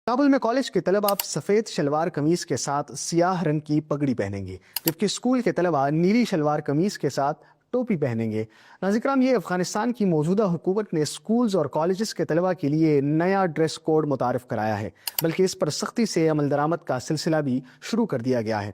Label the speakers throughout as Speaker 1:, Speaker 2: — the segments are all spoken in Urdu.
Speaker 1: کابل میں کالج کے طلباء سفید شلوار قمیص کے ساتھ سیاہ رنگ کی پگڑی پہنیں گے، جبکہ اسکول کے طلباء نیلی شلوار قمیص کے ساتھ ٹوپی پہنیں گے۔ ناظرین کرام، یہ افغانستان کی موجودہ حکومت نے اسکولز اور کالجز کے طلباء کے لیے نیا ڈریس کوڈ متعارف کرایا ہے، بلکہ اس پر سختی سے عمل درآمد کا سلسلہ بھی شروع کر دیا گیا ہے۔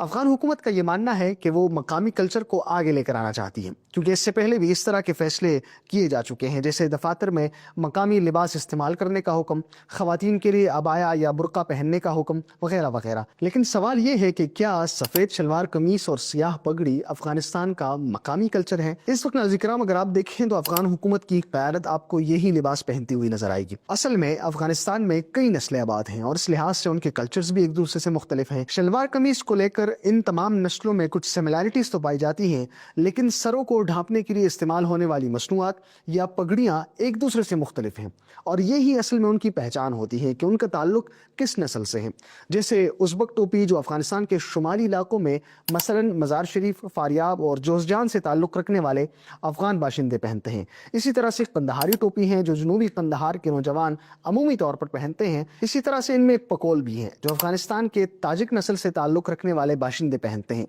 Speaker 1: افغان حکومت کا یہ ماننا ہے کہ وہ مقامی کلچر کو آگے لے کر آنا چاہتی ہے، کیونکہ اس سے پہلے بھی اس طرح کے فیصلے کیے جا چکے ہیں، جیسے دفاتر میں مقامی لباس استعمال کرنے کا حکم، خواتین کے لیے عبایا یا برقع پہننے کا حکم وغیرہ وغیرہ۔ لیکن سوال یہ ہے کہ کیا سفید شلوار قمیص اور سیاہ پگڑی افغانستان کا مقامی کلچر ہے؟ اس وقت ناظرین کرام اگر آپ دیکھیں تو افغان حکومت کی قیادت آپ کو یہی لباس پہنتی ہوئی نظر آئے گی۔ اصل میں افغانستان میں کئی نسلیں آباد ہیں اور اس لحاظ سے ان کے کلچرز بھی ایک دوسرے سے مختلف ہیں۔ شلوار قمیص کو لے کر ان تمام نسلوں میں کچھ سملیرٹیز تو پائی جاتی ہیں، لیکن سروں کو ڈھانپنے کے لیے استعمال ہونے والی مصنوعات یا پگڑیاں ایک دوسرے سے مختلف ہیں، اور یہی اصل میں ان کی پہچان ہوتی ہے کہ ان کا تعلق کس نسل سے ہے۔ جیسے ازبک ٹوپی جو افغانستان کے شمالی علاقوں میں مثلاً مزار شریف، فاریاب اور جوزجان سے تعلق رکھنے والے افغان باشندے پہنتے ہیں۔ اسی طرح سے قندہاری ٹوپی ہیں جو جنوبی قندہار کے نوجوان عمومی طور پر پہنتے ہیں۔ اسی طرح سے ان میں ایک پکول بھی ہے جو افغانستان کے تاجک نسل سے تعلق رکھنے والے باشندے پہنتے ہیں۔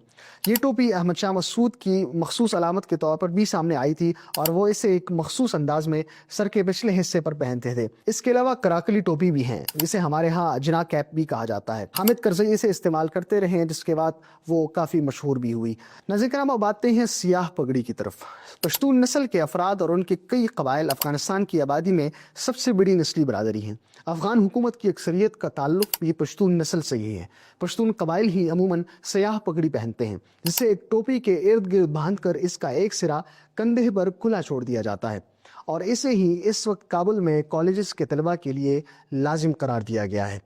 Speaker 1: یہ ٹوپی احمد شاہ مسعود کی مخصوص علامت کے طور پر بھی سامنے آئی تھی اور وہ اسے ایک مخصوص انداز میں سر کے پچھلے حصے پر پہنتے تھے۔ اس کے علاوہ کراکلی ٹوپی بھی ہیں جسے ہمارے ہاں جنا کیپ بھی کہا جاتا ہے۔ حامد کرزئی اسے استعمال کرتے رہے جس کے بعد وہ کافی مشہور بھی ہوئی۔ ناظرین کرام اب آتے ہیں سیاہ پگڑی کی طرف۔ پشتون نسل کے افراد اور ان کے کئی قبائل افغانستان کی آبادی میں سب سے بڑی نسلی برادری ہیں۔ افغان حکومت کی اکثریت کا تعلق بھی پشتون نسل سے ہی ہے۔ پشتون قبائل ہی عموماً سیاہ پگڑی پہنتے ہیں جسے ایک ٹوپی کے ارد گرد باندھ کر اس کا ایک سرا کندھے پر کھلا چھوڑ دیا جاتا ہے، اور اسے ہی اس وقت کابل میں کالجز کے طلباء کے لیے لازم قرار دیا گیا ہے۔